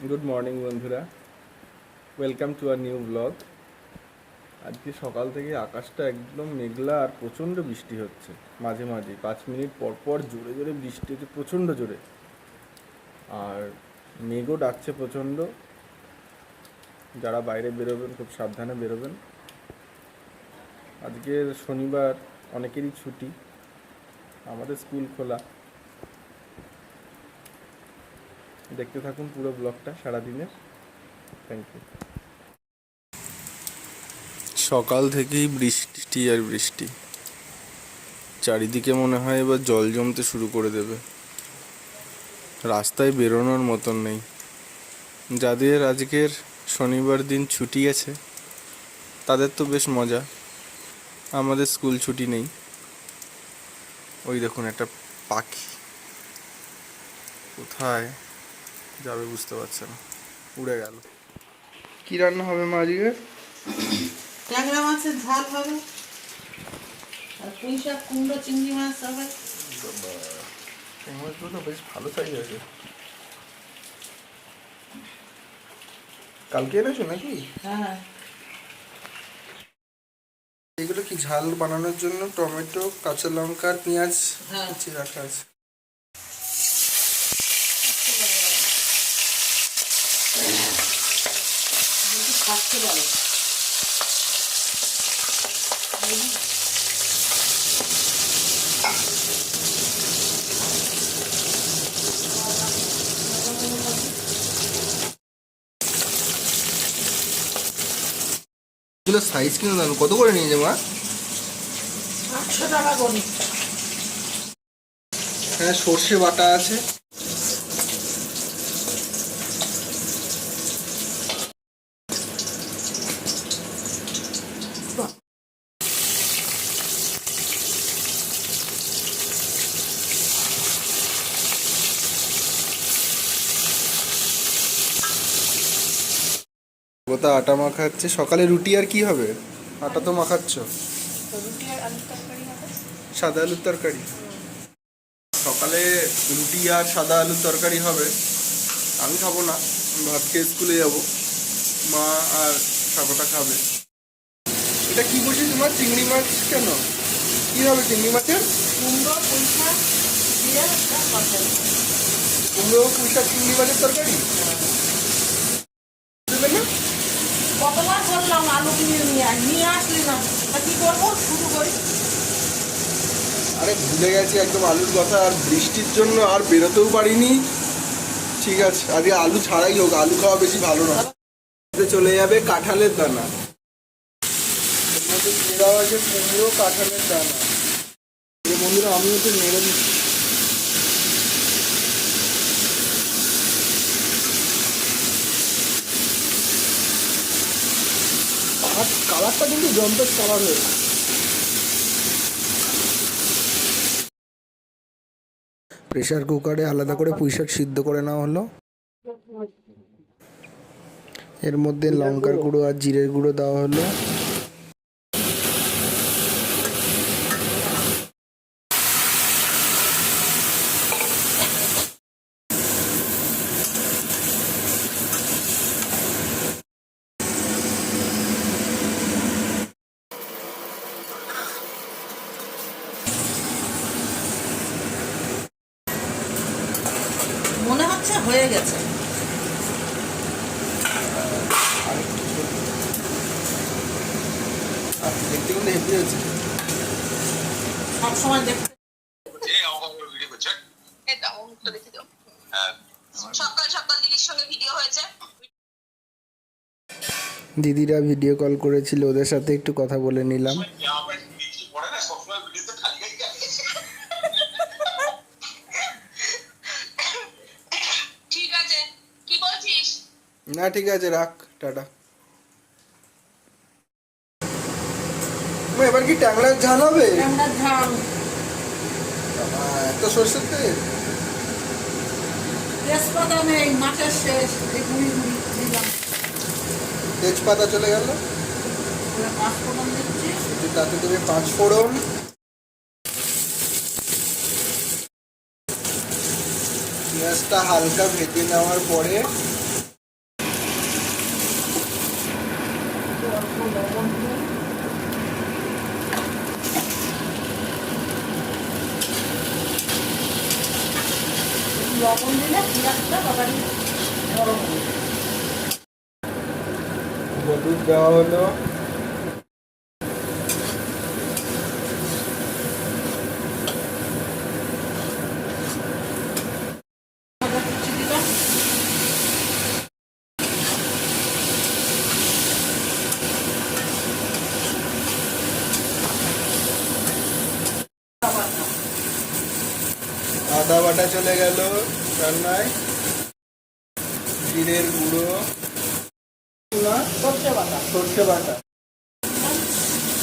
Good morning বন্ধুরা, welcome to our new blog. আজকে সকাল থেকে আকাশটা একদম মেঘলা আর প্রচণ্ড বৃষ্টি হচ্ছে। মাঝে মাঝে 5 মিনিট পর পর জোরে জোরে বৃষ্টি হচ্ছে, প্রচণ্ড জোরে। আর মেঘও ডাকছে প্রচণ্ড। যারা বাইরে বেরোবেন খুব সাবধানে বেরোবেন। আজকের শনিবার, অনেকেরই ছুটি, আমাদের স্কুল খোলা। দেখতে থাকুন পুরো ব্লগটা সারাদিনের। Thank you. সকাল থেকেই বৃষ্টি আর বৃষ্টি, চারিদিকে মনে হয় এবার জল জমতে শুরু করে দেবে। রাস্তায় বেরোনোর মতন নেই। যাদের আজকের শনিবার দিন ছুটি আছে তাদের তো বেশ মজা, আমাদের স্কুল ছুটি নেই। ওই দেখুন একটা পাখি কোথায় যাবে বুঝতে পারছে না, উড়ে গেল। কি রান্না হবে মা আজকে? ট্যাংরা মাছের ঝাল হবে, আর পুঁই শাক, কুমড়ো, চিংড়ি মাছ হবে। এই মাছগুলো বেশ ভালো সাইজ আছে। কালকে এনেছো নাকি? হ্যাঁ, এগুলো কি ঝাল বানানোর জন্য টমেটো, কাঁচা লঙ্কা আর পেঁয়াজ হ্যাঁ। কুচিয়ে রাখা আছে। থাকতে পারে। এগুলো সাইজ কিনে দাম কত করে নিয়ে যাবো? 800 টাকা করে। এখানে সর্ষে বাটা আছে, গোটা আটা মাখাচ্ছে। সকালে রুটি আর কি হবে? আটা তো মাখাচ্ছ। রুটি আর আলুর তরকারি হবে। সাদা আলুর তরকারি সকালে, রুটি আর সাদা আলুর তরকারি হবে। আমি খাবো না, আমি ভাত খেয়ে স্কুলে যাবো। মা আর সাগরটা খাবে। এটা কি বলছি তোমার? চিংড়ি মাছ কেন? কি হবে চিংড়ি মাছের? কুমড়ো, পুঁই শাক দিয়ে একটা তরকারি। কুমড়ো, পুঁই শাক, চিংড়ি মাছের তরকারি দেবে না? কতবার বললাম আলু কিনে নিয়ে আসলি না, তা কি করবো, শুরু করি। আরে ভুলে গেছি একদম আলুর কথা, আর বৃষ্টির জন্য আর বেরোতেও পারিনি। ঠিক আছে, আজকে আলু ছাড়াই হোক, আলু খাওয়া বেশি ভালো না। চলে যাবে কাঁঠালের দানা, এর মধ্যে দিয়ে দেওয়া হয়েছে কুমড়ো, কাঁঠালের দানা। এই বন্ধুরা আমিও তো নেড়ে দিচ্ছি। আর কালারটা কিন্তু জম্পের কালার হয়েছে। প্রেসার কুকারে আলাদা করে পুঁইশাক সিদ্ধ করে নেওয়া হলো। এর মধ্যে লঙ্কার গুঁড়ো আর জিরের গুঁড়ো দেওয়া হলো। মনে হচ্ছে হয়ে গেছে। দেখতে কিন্তু হেভি হয়েছে। সবসময় দেখতে সকাল সকাল দিদির সঙ্গে ভিডিও হয়েছে। দিদিরা ভিডিও কল করেছিল, ওদের সাথে একটু কথা বলে নিলাম। ঠিক আছে, কি বলছিস? না ঠিক আছে, রাখ, টাটা। এবার কি ট্যাংরার ঝাল হবে? ট্যাংরার ঝাল। এত সরষের তেল? তেজপাতা নেই, মাছের শেষ, এই গুঁড়ি গুঁড়ি দিলাম। তেজপাতা চলে গেল, পাঁচ ফোড়ন দিচ্ছি। তাতে দেবে 5 ফোড়ন। পেঁয়াজটা হালকা ভেজে নেওয়ার পরে লবণ দিলে পেঁয়াজটা তরকারি নরম হবে। হলুদ দেওয়া হলো, আদা কুচি দিলাম, আবার দাও। আদা বাটা চলে গেল রান্নায়, জিরের গুঁড়ো, না সর্ষে বাটা, সর্ষে বাটা।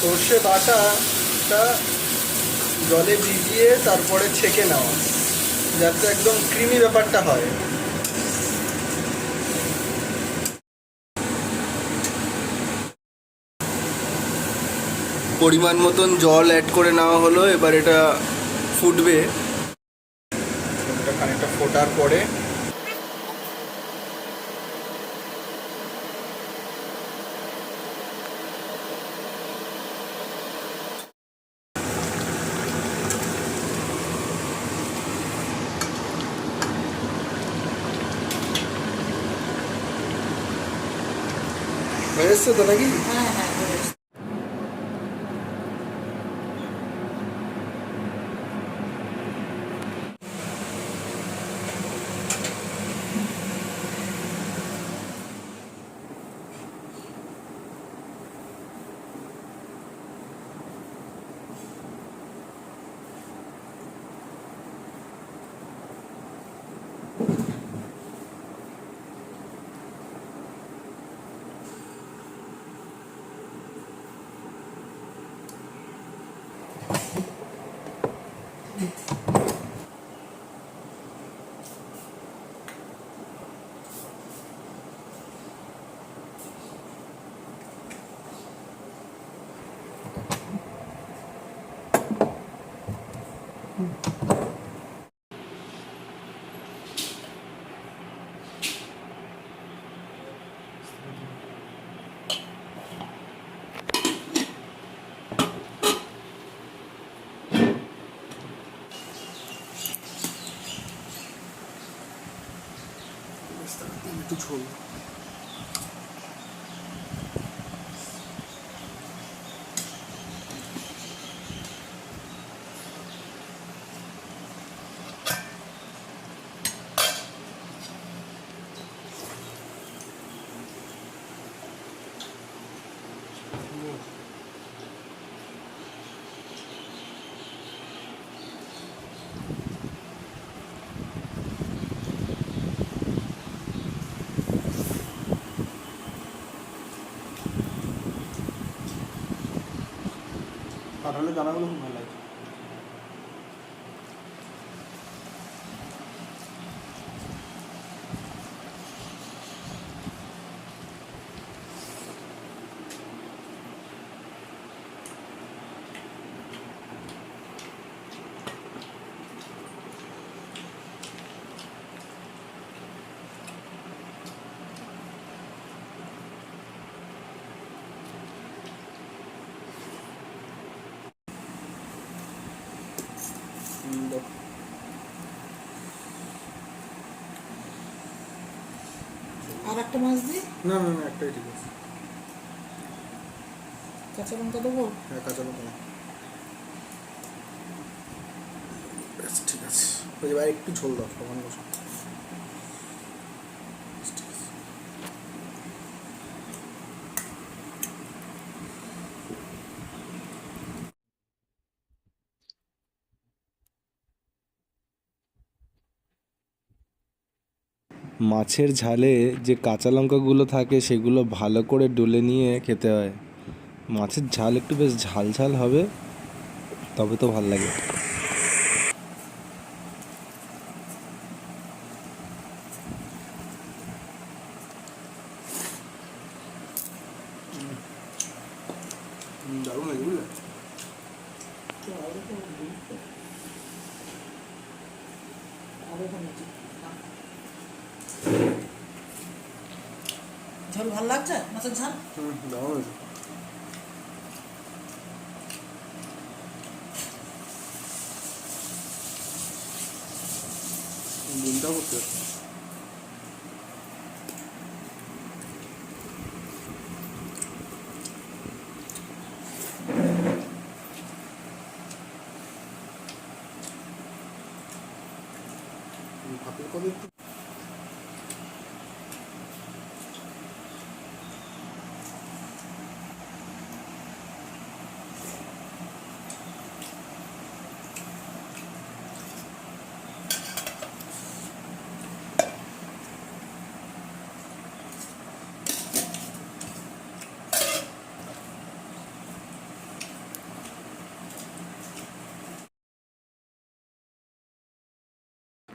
সর্ষে বাটাটা জলে ভিজিয়ে তারপরে ছেঁকে নেওয়া, যাতে একদম ক্রিমি ব্যাপারটা হয়। পরিমাণ মতন জল অ্যাড করে নেওয়া হলো, এবার এটা ফুটবে। এটা খানিকটা ফোটার পরে হয়ে এসছে তো নাকি? হ্যাঁ হ্যাঁ হয়ে গেছে। একটু ঝোল। কাঁঠালের দানাগুলো খুব ভালো লাগছে। আর একটা মাছ দিই, না না না, একটাই ঠিক আছে। কাঁচা লঙ্কা দেবো। হ্যাঁ, কাঁচা লঙ্কা না। ব্যাস ঠিক আছে। ওই এবার একটু ঝোল দাও, সামান্য ঝোল। ব্যাস, ঠিক আছে। মাছের ঝালে যে কাঁচা লঙ্কাগুলো থাকে সেগুলো ভালো করে ডলে নিয়ে খেতে হয়। মাছের ঝাল একটু বেশ ঝাল ঝাল হবে, তবে তো ভাল লাগে। দারুণ লাগে, বুঝলে? ঝোল ভালো লাগছে মাছের ঝাল। দারুণ হয়েছে। ডিমটা এটাও করতে পারছি। ভাতের কথা একটু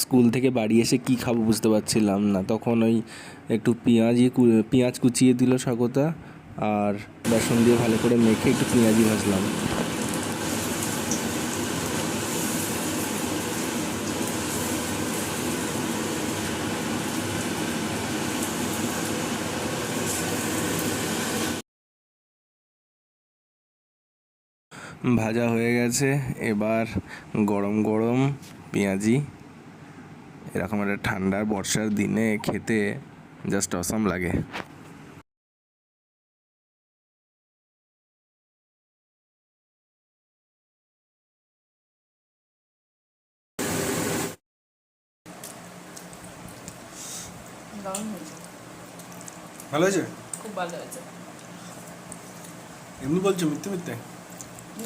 স্কুল থেকে বাড়ি এসে কি খাবো বুঝতে পারছিলাম না, তখন ওই একটু পেঁয়াজ কুচিয়ে দিল স্বাগতা, আর বেসন দিয়ে ভালো করে মেখে একটু পেঁয়াজি ভাজলাম। ভাজা হয়ে গেছে, এবার গরম গরম পেঁয়াজি এরকম একটা ঠান্ডার বর্ষার দিনে খেতে জাস্ট অসাম লাগে। দারুণ হয়েছে, ভালো হয়েছে। খুব ভালো হয়েছে। এমনি বলছো মিথ্যে মিথ্যে?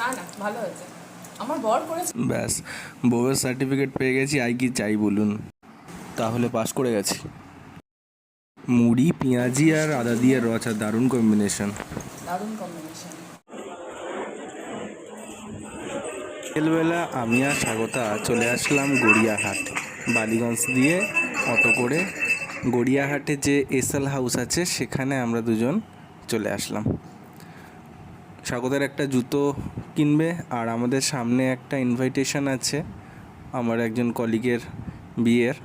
না না, ভালো হয়েছে, আমার বর করেছে। ব্যাস, বউয়ের সার্টিফিকেট পেয়ে গেছি, আর কি চাই বলুন। তাহলে পাস করে গেছি। মুড়ি, পেঁয়াজি আর আদা দিয়ে রচা, দারুণ কম্বিনেশন। দারুণ কম্বিনেশন। বিকেলবেলা আমি আর স্বাগতা চলে আসলাম গড়িয়াহাট। বালিগঞ্জ দিয়ে অটো করে গড়িয়াহাটে যে এসএল হাউস আছে সেখানে আমরা দুজন চলে আসলাম। স্বাগতার একটা জুতো কিনবে, আর আমাদের সামনে একটা ইনভাইটেশন আছে আমার একজন কলিগের বিয়ের,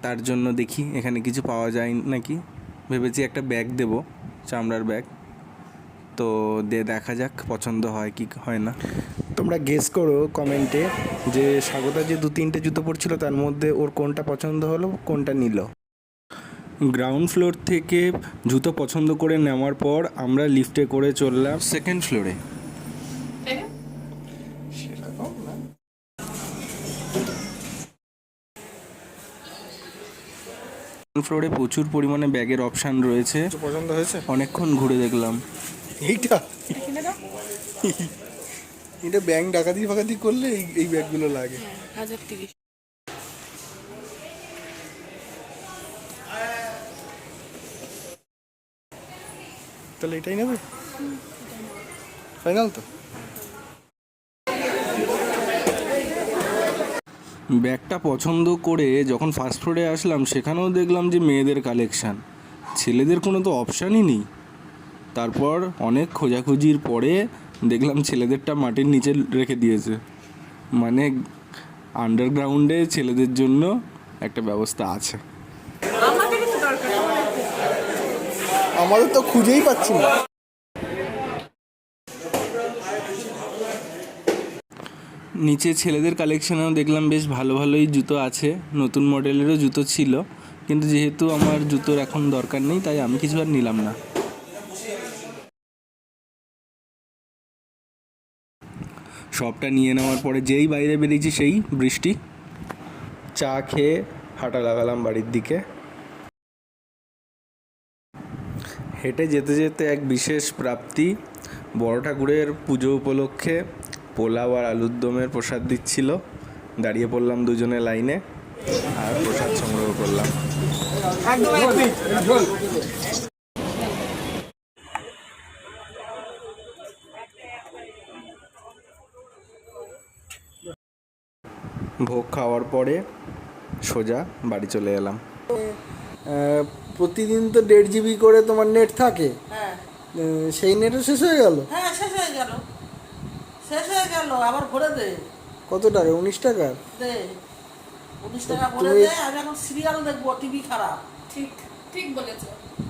তার জন্য দেখি এখানে কিছু পাওয়া যায় নাকি। ভেবেছি একটা ব্যাগ দেব, চামড়ার ব্যাগ, তো দেখা যাক পছন্দ হয় কি হয় না। তোমরা গেস করো কমেন্টে যে স্বাগতা যে 2-3টে জুতো পরছিল তার মধ্যে ওর কোনটা পছন্দ হলো, কোনটা নিল। গ্রাউন্ড ফ্লোর থেকে জুতো পছন্দ করে নেওয়ার পর আমরা লিফটে করে চললাম সেকেন্ড ফ্লোরে। সেরকম না, ফ্লোরে প্রচুর পরিমাণে ব্যাগের অপশান রয়েছে, পছন্দ হয়েছে। অনেকক্ষণ ঘুরে দেখলাম। এইটা এটা ব্যাংক ডাকাতি ফাকাতি করলে এই ব্যাগগুলো লাগে। 1030। তাহলে এটাই নেবে ফাইনাল তো। ব্যাগটা পছন্দ করে যখন ফার্স্ট ফ্লোরে আসলাম সেখানেও দেখলাম যে মেয়েদের কালেকশান, ছেলেদের কোনো তো অপশানই নেই। তারপর অনেক খোঁজাখুঁজির পরে দেখলাম ছেলেদেরটা মাটির নিচে রেখে দিয়েছে, মানে আন্ডারগ্রাউন্ডে ছেলেদের জন্য একটা ব্যবস্থা আছে। আমাদের তো খুঁজেই পাচ্ছি না। নিচে ছেলেদের কালেকশানেও দেখলাম বেশ ভালো ভালোই জুতো আছে, নতুন মডেলেরও জুতো ছিল, কিন্তু যেহেতু আমার জুতোর এখন দরকার নেই তাই আমি কিছু আর নিলাম না। সবটা নিয়ে নেওয়ার পরে যেই বাইরে বেরিয়েছি সেই বৃষ্টি। চা খেয়ে হাঁটা লাগালাম বাড়ির দিকে। হেঁটে যেতে যেতে এক বিশেষ প্রাপ্তি, বড় ঠাকুরের পুজো উপলক্ষে পোলাও আর আলুর দমের প্রসাদ দিচ্ছিল। দাঁড়িয়ে পড়লাম দুজনে লাইনে আর প্রসাদ সংগ্রহ করলাম। ভোগ খাওয়ার পরে সোজা বাড়ি চলে এলাম। প্রতিদিন তো 1.5 GB করে তোমার নেট থাকে, হ্যাঁ সেই নেটও শেষ হয়ে গেল। হ্যাঁ, শেষ হয়ে গেল, শেষ হয়ে গেল, আবার ভরে দে। কত টাকা? 19 টাকা দে, 19 টাকা ভরে দে। আমি এখন সিরিয়াল দেখবো, টিভি খারাপ। ঠিক ঠিক বলেছো।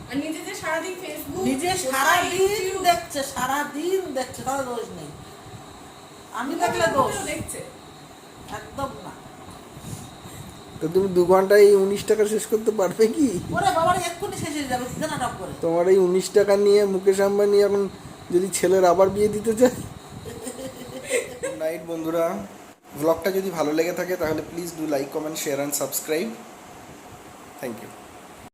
আর নিজে যে সারাদিন ফেসবুক নিজে সারাদিন দেখছে, সারাদিন দেখছে, তাহলে দোষ নেই। আমি দেখলে দোষ দেখছে। একদম না। তো তুমি 2 ঘন্টায় এই 19 টাকা শেষ করতে পারবে কি? ওরে বাবার এক্ষুনি শেষ হয়ে যাবে না টপ করে। তোমার এই 19 টাকা নিয়ে মুকেশ আম্বানি এখন যদি ছেলের আবার বিয়ে দিতে চায়। গুড নাইট বন্ধুরা, ব্লগটা যদি ভালো লেগে থাকে তাহলে please do like, comment, share and subscribe. Thank you.